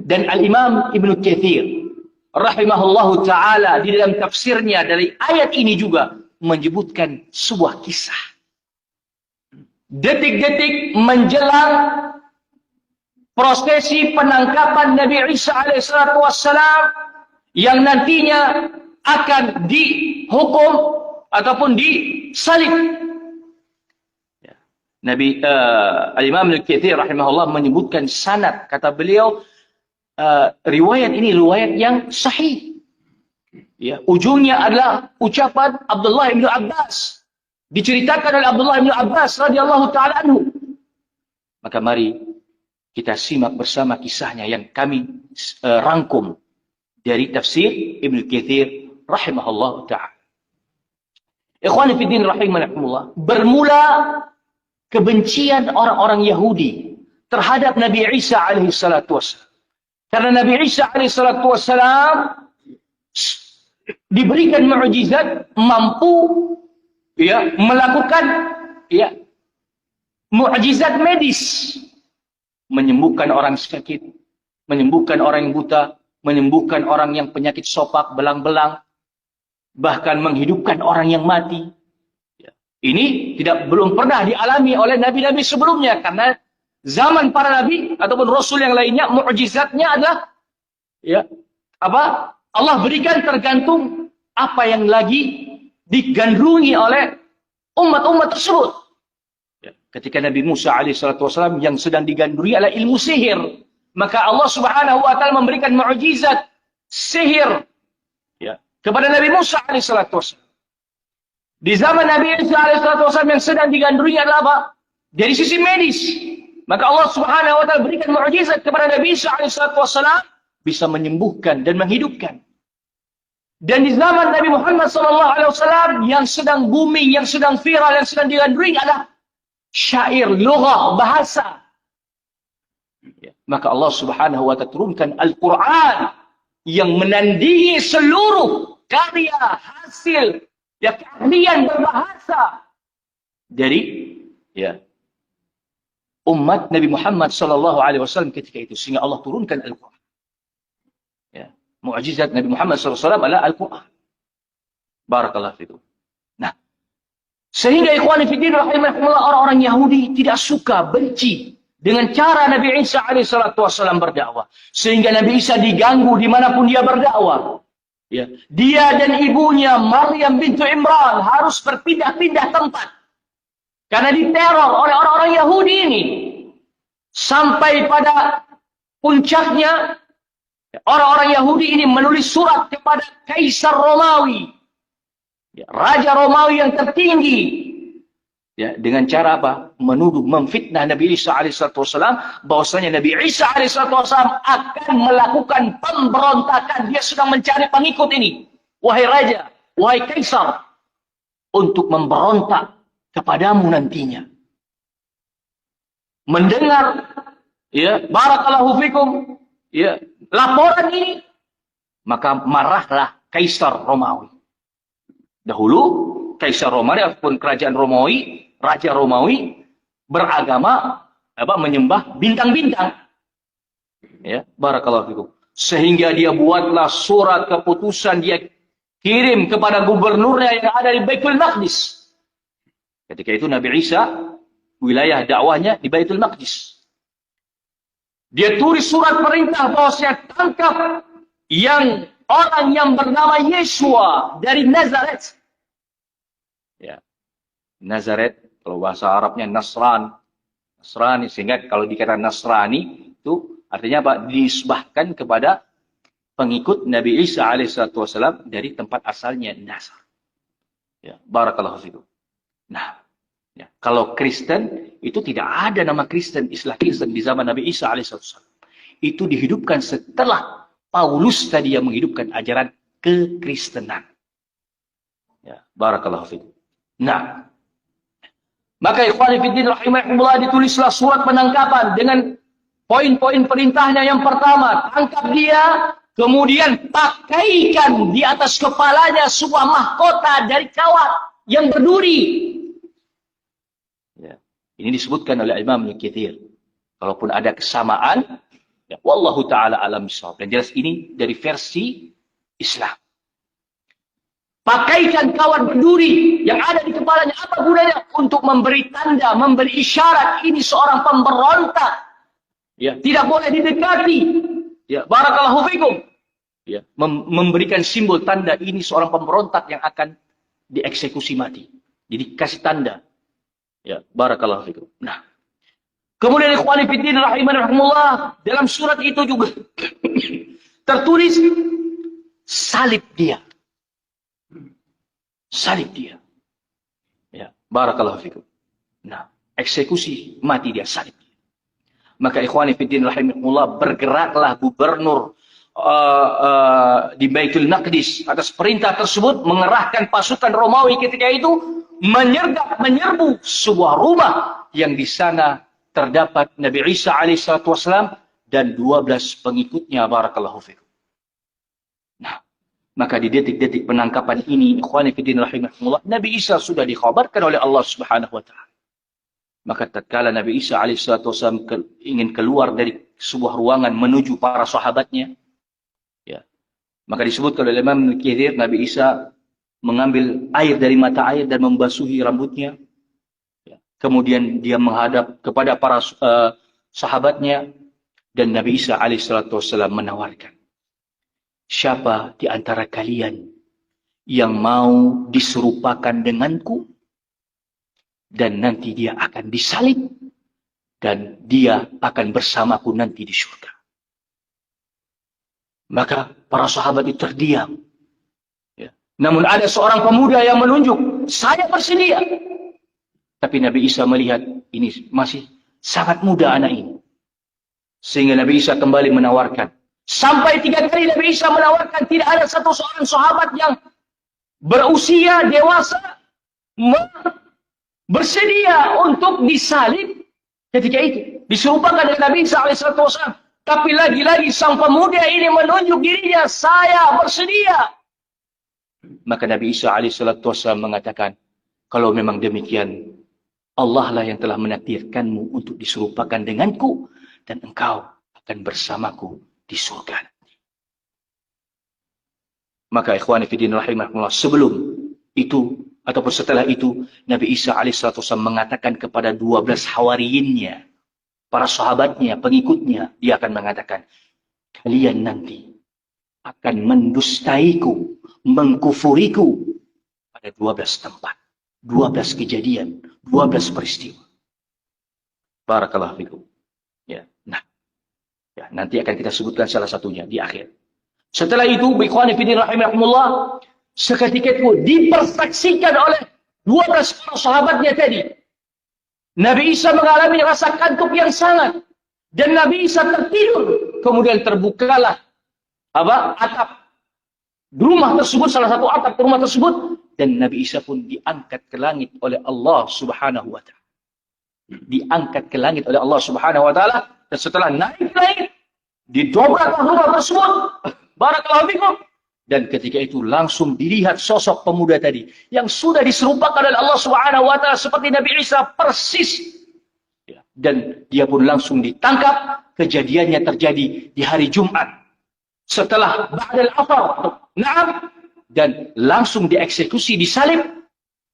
Dan Al-Imam Ibnu Katsir rahimahullahu ta'ala di dalam tafsirnya dari ayat ini juga menyebutkan sebuah kisah. Detik-detik menjelang prosesi penangkapan Nabi Isa alaihissalatu wassalam yang nantinya akan dihukum ataupun disalib. Nabi Al-Imam Ibnu Katsir rahimahullah menyebutkan sanad, kata beliau, riwayat ini riwayat yang sahih. Ya, ujungnya adalah ucapan Abdullah bin Abbas. Diceritakan oleh Abdullah bin Abbas radhiyallahu taala anhu. Maka mari kita simak bersama kisahnya yang kami rangkum dari tafsir Ibnu Katsir rahimahullahu taala. Ikhwani fi din rahimakumullah, bermula kebencian orang-orang Yahudi terhadap Nabi Isa alaihi salatu wassalam. Karena Nabi Isa alaihissalatu wassalam diberikan mukjizat, mampu ya melakukan ya mukjizat medis, menyembuhkan orang sakit, menyembuhkan orang yang buta, menyembuhkan orang yang penyakit sopak, belang-belang, bahkan menghidupkan orang yang mati. Ya. Ini belum pernah dialami oleh nabi-nabi sebelumnya, karena zaman para nabi ataupun rasul yang lainnya, mukjizatnya adalah ya apa? Allah berikan tergantung apa yang lagi digandrungi oleh umat-umat tersebut. Ya. Ketika Nabi Musa alaihissalam yang sedang digandrungi adalah ilmu sihir, maka Allah Subhanahu wa taala memberikan mukjizat sihir ya kepada Nabi Musa alaihissalam. Di zaman Nabi Isa alaihissalam yang sedang digandrungi adalah apa? Dari sisi medis. Maka Allah Subhanahu wa taala berikan mukjizat kepada Nabi Isa alaihissalatu wassalam bisa menyembuhkan dan menghidupkan. Dan di zaman Nabi Muhammad sallallahu alaihi wasallam yang sedang booming, yang sedang viral, yang sedang digandrungi adalah syair, lughah, bahasa. Maka Allah Subhanahu wa taala turunkan Al-Qur'an yang menandingi seluruh karya, hasil, ya keahlian berbahasa dari ya umat Nabi Muhammad sallallahu alaihi wasallam ketika itu, sehingga Allah turunkan Al-Qur'an. Ya, mukjizat Nabi Muhammad sallallahu alaihi wasallam adalah Al-Qur'an. Barakallahu fikum. Nah, sehingga ikhwani fi din rahimakumullah, orang-orang Yahudi tidak suka, benci dengan cara Nabi Isa alaihi salatu wasallam berdakwah, sehingga Nabi Isa diganggu dimanapun dia berdakwah. Ya, dia dan ibunya Maryam bintu Imran harus berpindah-pindah tempat. Karena diteror oleh orang-orang Yahudi ini. Sampai pada puncaknya, orang-orang Yahudi ini menulis surat kepada Kaisar Romawi. Ya, Raja Romawi yang tertinggi. Ya, dengan cara apa? Menuduh, memfitnah Nabi Isa alaihissalam, bahwasanya Nabi Isa alaihissalam akan melakukan pemberontakan. Dia sedang mencari pengikut ini. Wahai Raja, wahai Kaisar, untuk memberontak kepadamu nantinya. Mendengar ya barakallahu fikum ya laporan ini, maka marahlah Kaisar Romawi. Dahulu Kaisar Romawi ataupun kerajaan Romawi, Raja Romawi beragama menyembah bintang-bintang. Ya, barakallahu fikum. Sehingga dia buatlah surat keputusan, dia kirim kepada gubernurnya yang ada di Baitul Maqdis. Ketika itu Nabi Isa, wilayah dakwahnya di Baitul Maqdis. Dia tulis surat perintah bahwasanya tangkap orang yang bernama Yesua dari Nazaret. Ya. Nazaret, kalau bahasa Arabnya Nasrani, sehingga kalau dikatakan Nasrani itu artinya apa? Disebahkan kepada pengikut Nabi Isa alaihissalam dari tempat asalnya Nazar. Ya, barakallahu fikum. Nah, ya, kalau Kristen itu tidak ada nama Kristen, istilah Kristen di zaman Nabi Isa alaihissalam. Itu dihidupkan setelah Paulus tadi yang menghidupkan ajaran kekristenan. Ya, barakallahu fikum. Nah, maka ikhwani fiddin rahimahumullah, ditulislah surat penangkapan dengan poin-poin perintahnya. Yang pertama, tangkap dia, kemudian pakaikan di atas kepalanya sebuah mahkota dari kawat yang berduri. Ini disebutkan oleh Imam Al-Kathir. Kalaupun ada kesamaan, ya, wallahu ta'ala alam bisawab. Dan jelas ini dari versi Islam. Pakaikan kawat berduri yang ada di kepalanya. Apa gunanya? Untuk memberi tanda, memberi isyarat. Ini seorang pemberontak. Ya, tidak boleh didekati. Ya, barakallahu fikum. Ya, memberikan simbol tanda ini seorang pemberontak yang akan dieksekusi mati. Jadi kasih tanda. Ya, barakallahu fikum. Nah, kemudian ikhwani fiddin rahimahumullah, dalam surat itu juga tertulis salib dia. Salib dia. Ya, barakallahu fikum. Nah, eksekusi mati dia, salib dia. Maka ikhwani fiddin rahimahumullah, bergeraklah gubernur di Baitul Maqdis atas perintah tersebut, mengerahkan pasukan Romawi ketika itu menyerbu sebuah rumah yang di sana terdapat Nabi Isa alaihissalam dan 12 pengikutnya, barakallahu fikum. Nah, maka di detik-detik penangkapan ini, ikhwani fillah rahimahumullah, Nabi Isa sudah dikhabarkan oleh Allah Subhanahu wa taala. Maka tatkala Nabi Isa alaihissalam ingin keluar dari sebuah ruangan menuju para sahabatnya, ya, maka disebutkan oleh Imam Al-Kathir, Nabi Isa mengambil air dari mata air dan membasuhi rambutnya. Ya. Kemudian dia menghadap kepada para sahabatnya dan Nabi Isa alaihissalam menawarkan, siapa di antara kalian yang mau diserupakan denganku dan nanti dia akan disalib dan dia akan bersamaku nanti di surga. Maka para sahabat itu terdiam. Ya. Namun ada seorang pemuda yang menunjuk, saya bersedia. Tapi Nabi Isa melihat ini masih sangat muda anak ini. Sehingga Nabi Isa kembali menawarkan. Sampai 3 kali Nabi Isa menawarkan, tidak ada satu seorang sahabat yang berusia dewasa bersedia untuk disalib ketika itu. Diserupakan dengan Nabi Isa alaihissalam. Tapi lagi-lagi sang pemuda ini menunjuk dirinya, saya bersedia. Maka Nabi Isa alaihissalam mengatakan, kalau memang demikian, Allah lah yang telah menakdirkanmu untuk diserupakan denganku, dan engkau akan bersamaku di surga. Maka ikhwani fiddin rahimahullah, sebelum itu ataupun setelah itu, Nabi Isa alaihissalam mengatakan kepada 12 hawariyinnya, para sahabatnya, pengikutnya, dia akan mengatakan, kalian nanti akan mendustaiku, mengkufuriku pada 12 tempat, 12 kejadian, 12 peristiwa. Barakallahu fikum. Ya, nah, ya, nanti akan kita sebutkan salah satunya di akhir. Setelah itu, ikhwani fillah rahimahumullah, seketika itu dipersaksikan oleh 12 para sahabatnya tadi. Nabi Isa mengalami rasa kantuk yang sangat. Dan Nabi Isa tertidur. Kemudian terbukalah atap rumah tersebut, salah satu atap rumah tersebut. Dan Nabi Isa pun diangkat ke langit oleh Allah Subhanahu wa ta'ala. Diangkat ke langit oleh Allah Subhanahu wa ta'ala. Dan setelah naik ke langit, didobraklah rumah tersebut. Barakallahu fikum. Dan ketika itu langsung dilihat sosok pemuda tadi yang sudah diserupakan oleh Allah Subhanahu wa taala seperti Nabi Isa persis. Ya. Dan dia pun langsung ditangkap. Kejadiannya terjadi di hari Jumat. Setelah ba'dal asar, na'am, dan langsung dieksekusi, disalib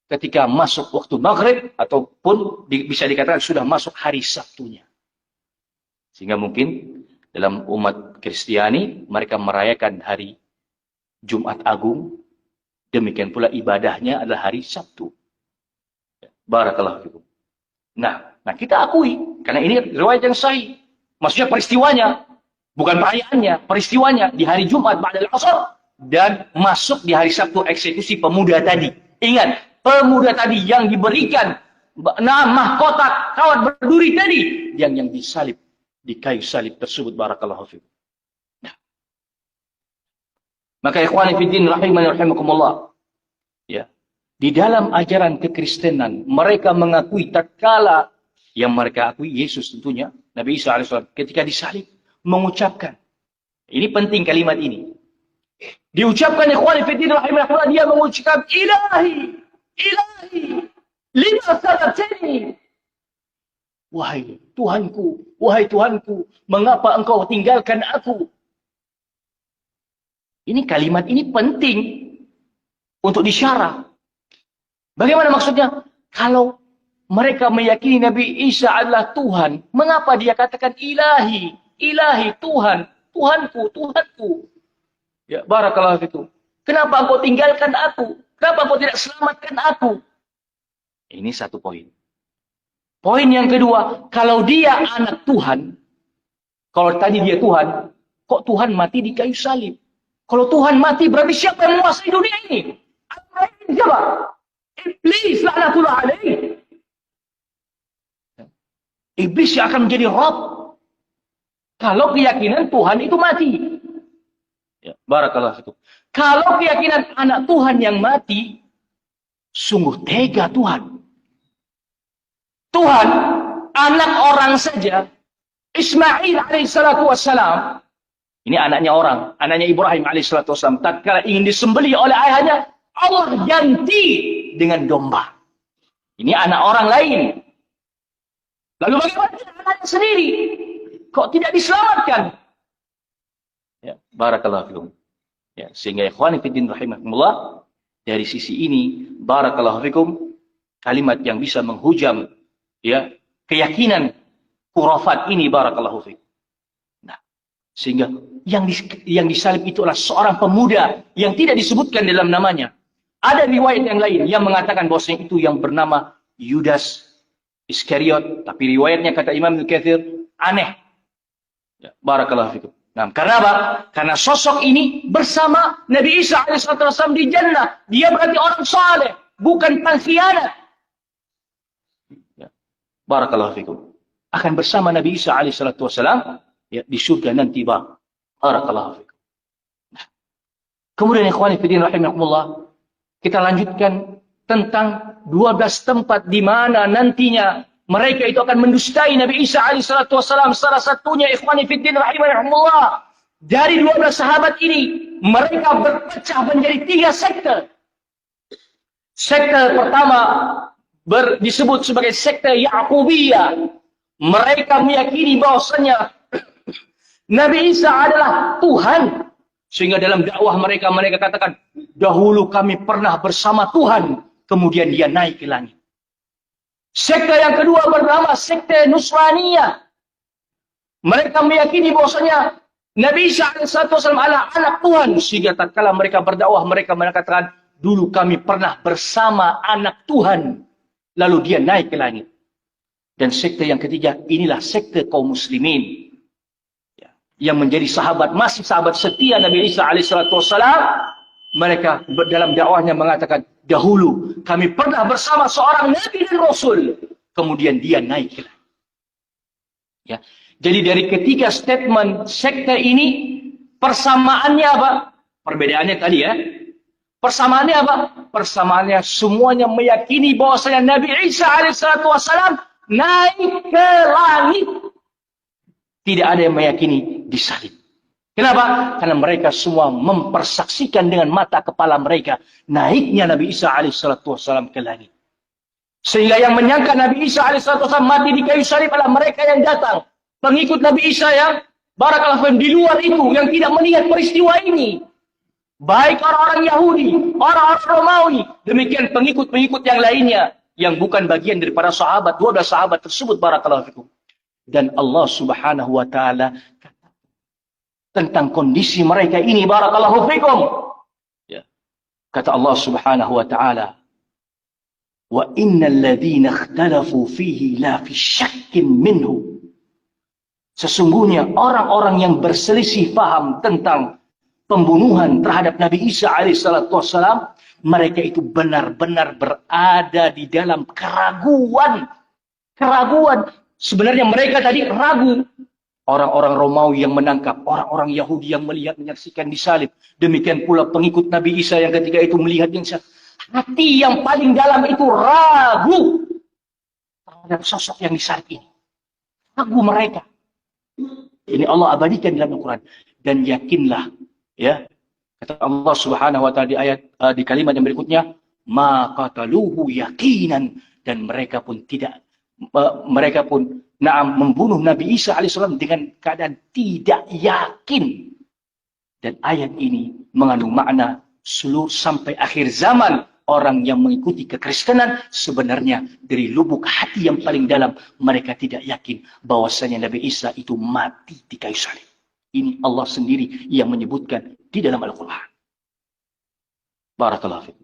ketika masuk waktu maghrib ataupun bisa dikatakan sudah masuk hari Sabtunya. Sehingga mungkin dalam umat Kristiani mereka merayakan hari Jumat Agung, demikian pula ibadahnya adalah hari Sabtu. Barakallahu fikum. Nah, kita akui, karena ini riwayat yang sahih. Maksudnya peristiwanya, bukan perayaannya, peristiwanya di hari Jumat ba'dal asar dan masuk di hari Sabtu eksekusi pemuda tadi. Ingat, pemuda tadi yang diberikan mahkota kawat berduri tadi yang disalib di kayu salib tersebut, barakallahu fikum. Maka ikhwani fiddin rahimani rahimakumullah, ya, di dalam ajaran kekristenan mereka mengakui tatkala yang mereka akui Yesus tentunya Nabi Isa alaihissalam ketika disalib mengucapkan, ini penting kalimat ini diucapkan ikhwani fiddin rahimakumullah, dia mengucapkan ilahi lima salatini, Wahai Tuhanku, mengapa engkau tinggalkan aku? Ini kalimat ini penting untuk disyarah. Bagaimana maksudnya? Kalau mereka meyakini Nabi Isa adalah Tuhan, mengapa dia katakan ilahi, Tuhan, Tuhanku. Ya, barakallahu fikum. Kenapa engkau tinggalkan aku? Kenapa engkau tidak selamatkan aku? Ini satu poin. Poin yang kedua, kalau dia anak Tuhan, kalau tadi dia Tuhan, kok Tuhan mati di kayu salib? Kalau Tuhan mati, berarti siapa yang menguasai dunia ini? Siapa? Iblis, laknatullah alaihi. Iblis yang akan menjadi Rabb. Kalau keyakinan Tuhan itu mati. Ya, barakallahu fikum. Kalau keyakinan anak Tuhan yang mati, sungguh tega Tuhan. Tuhan, anak orang saja, Ismail alaihissalatu wassalam, ini anaknya orang, anaknya Ibrahim alaihissalatu wassalam, tatkala ingin disembelih oleh ayahnya, Allah ganti dengan domba. Ini anak orang lain. Lalu bagaimana anaknya sendiri? Kok tidak diselamatkan? Ya, barakallahu fikum. Ya, sehingga ikhwani fiddin rahimakumullah, dari sisi ini, barakallahu fikum, kalimat yang bisa menghujam ya keyakinan khurafat ini, barakallahu fikum. Nah, sehingga yang disalib itu adalah seorang pemuda yang tidak disebutkan dalam namanya. Ada riwayat yang lain yang mengatakan bahwasanya itu yang bernama Yudas Iskariot, tapi riwayatnya kata Imam Al-Katsir aneh. Ya, barakallahu fikum. Nah, karena apa? Karena sosok ini bersama Nabi Isa alaihissalam di jannah. Dia berarti orang saleh, bukan pengkhianat. Ya, barakallahu fikum. Akan bersama Nabi Isa alaihissalam ya, di surga nanti, barakallahu fikum. Nah, kemudian ikhwani fillah rahimakumullah, kita lanjutkan tentang 12 tempat di mana nantinya mereka itu akan mendustai Nabi Isa alaihissalam. Salah satunya ikhwani fiddin rahimahumullah, dari 12 sahabat ini mereka berpecah menjadi 3 sekte. Sekte pertama disebut sebagai sekte Ya'qubiyah. Mereka meyakini bahwasanya Nabi Isa adalah Tuhan. Sehingga dalam dakwah mereka katakan, dahulu kami pernah bersama Tuhan, kemudian dia naik ke langit. Sekte yang kedua bernama sekte Nusraniyah. Mereka meyakini bahwasanya Nabi Isa alaihissalam adalah anak Tuhan. Sehingga tatkala mereka berdakwah, mereka mengatakan, dulu kami pernah bersama anak Tuhan, lalu dia naik ke langit. Dan sekte yang ketiga, inilah sekte kaum muslimin yang menjadi masih sahabat setia Nabi Isa alaihissalam. Mereka dalam dakwahnya mengatakan, dahulu kami pernah bersama seorang Nabi dan Rasul, kemudian dia naik ke langit. Ya. Jadi dari ketiga statement sekte ini, persamaannya apa? Perbedaannya tadi ya. Persamaannya apa? Persamaannya semuanya meyakini bahwasanya Nabi Isa alaihissalam naik ke langit. Tidak ada yang meyakini disalib. Kenapa? Karena mereka semua mempersaksikan dengan mata kepala mereka naiknya Nabi Isa alaihissalam ke langit. Sehingga yang menyangka Nabi Isa alaihissalam mati di kayu salib adalah mereka yang datang. Pengikut Nabi Isa yang barakallahu di luar itu, yang tidak melihat peristiwa ini. Baik orang-orang Yahudi, orang-orang Romawi, demikian pengikut-pengikut yang lainnya, yang bukan bagian daripada sahabat, 12 sahabat tersebut, barakallahu fikum. Dan Allah subhanahu wa ta'ala tentang kondisi mereka ini, barakallahu fikum. Ya. Kata Allah subhanahu wa ta'ala, wa innal ladzina ikhtalafu fihi la fi syakkin minhu. Sesungguhnya orang-orang yang berselisih paham tentang pembunuhan terhadap Nabi Isa alaihissalam, mereka itu benar-benar berada di dalam keraguan. Sebenarnya mereka tadi ragu. Orang-orang Romawi yang menangkap, orang-orang Yahudi yang melihat, menyaksikan disalib. Demikian pula pengikut Nabi Isa yang ketika itu melihat yang hati yang paling dalam itu ragu terhadap sosok yang disalib ini. Ragu mereka. Ini Allah abadikan dalam Al-Quran. Dan yakinlah, ya, kata Allah subhanahu wa ta'ala di ayat, di kalimat yang berikutnya, ma qataluhu yaqinan, dan mereka pun tidak mereka pun membunuh Nabi Isa alaihissalam dengan keadaan tidak yakin. Dan ayat ini mengandung makna seluruh sampai akhir zaman orang yang mengikuti kekristenan sebenarnya dari lubuk hati yang paling dalam mereka tidak yakin bahwasanya Nabi Isa itu mati di kayu salib. Ini Allah sendiri yang menyebutkan di dalam Al-Quran. Barakallahu fiik.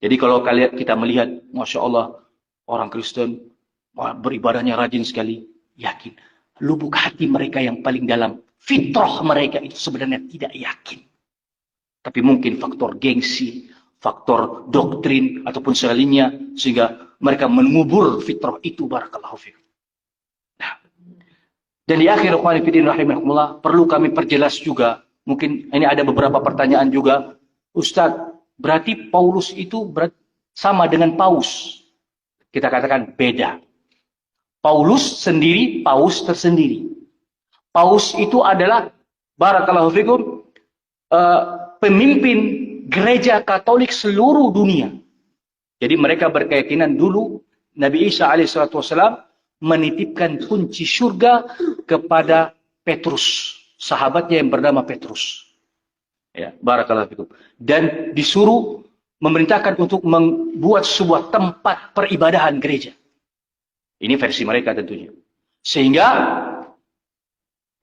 Jadi kalau kita melihat, Masya Allah, orang Kristen beribadahnya rajin sekali, yakin. Lubuk hati mereka yang paling dalam, fitrah mereka itu sebenarnya tidak yakin. Tapi mungkin faktor gengsi, faktor doktrin, ataupun selainnya, sehingga mereka mengubur fitrah itu. Barakallahu fiik. Nah, dan di akhir, rahimahumullah, perlu kami perjelas juga, mungkin ini ada beberapa pertanyaan juga, Ustadz, berarti Paulus itu sama dengan Paus? Kita katakan beda. Paulus sendiri, Paus tersendiri. Paus itu adalah, barakallahu fikum, pemimpin gereja Katolik seluruh dunia. Jadi mereka berkeyakinan dulu Nabi Isa alaihissalam menitipkan kunci surga kepada Petrus, sahabatnya yang bernama Petrus. Ya, barakallahu fikum. Dan disuruh memerintahkan untuk membuat sebuah tempat peribadahan gereja. Ini versi mereka tentunya. Sehingga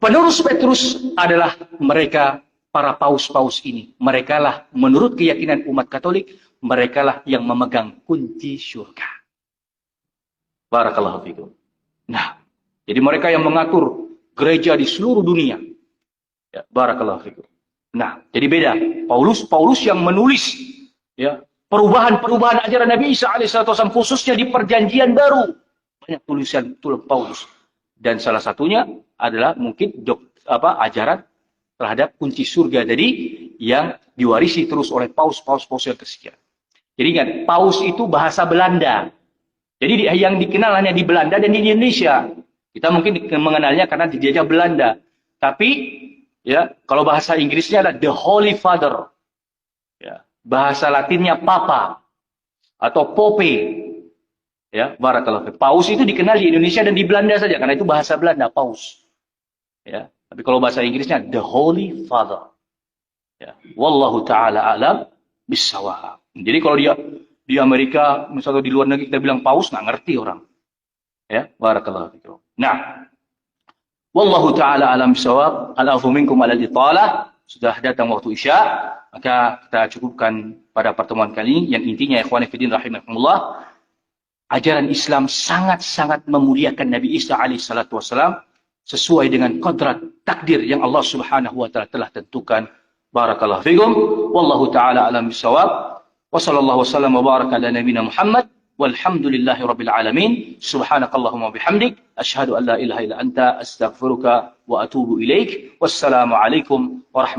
penerus Petrus adalah mereka, para paus-paus ini. Mereka lah, menurut keyakinan umat Katolik, mereka lah yang memegang kunci surga. Barakallahu fikum. Nah, jadi mereka yang mengatur gereja di seluruh dunia. Ya, barakallahu fikum. Nah, jadi beda. Paulus yang menulis ya perubahan-perubahan ajaran Nabi Isa alaihissalam khususnya di Perjanjian Baru. Banyak tulisan Paulus. Dan salah satunya adalah mungkin ajaran terhadap kunci surga tadi yang diwarisi terus oleh paus-paus yang kesekian. Jadi ingat, paus itu bahasa Belanda. Jadi yang dikenal hanya di Belanda dan di Indonesia. Kita mungkin mengenalnya karena dijajah Belanda. Tapi ya, kalau bahasa Inggrisnya adalah the Holy Father. Ya, bahasa Latinnya Papa atau Pope. Ya, barakallahu. Paus itu dikenal di Indonesia dan di Belanda saja karena itu bahasa Belanda, Paus. Ya, tapi kalau bahasa Inggrisnya the Holy Father. Ya, wallahu taala alam bissawab. Jadi kalau dia di Amerika misalnya di luar negeri kita bilang Paus nggak ngerti orang. Ya, barakallahu fikum. Nah, wallahu ta'ala alam bisawab. Al-afu minkum alal italah. Sudah datang waktu Isya, maka kita cukupkan pada pertemuan kali ini yang intinya ikhwani fillah rahimakumullah, ajaran Islam sangat-sangat memuliakan Nabi Isa alaihissalatu wassalam sesuai dengan kodrat takdir yang Allah Subhanahu wa taala telah tentukan. Barakallahu fikum. Wallahu ta'ala alam bisawab. Wa sallallahu wasallam wa baraka ala nabiyina Muhammad. Walhamdulillahi rabbil alamin. Subhanakallahumma bihamdik. Ashhadu an la ilaha illa anta astaghfiruka wa atubu ilaik. Wassalamu alaikum warahmatullahi wabarakatuh.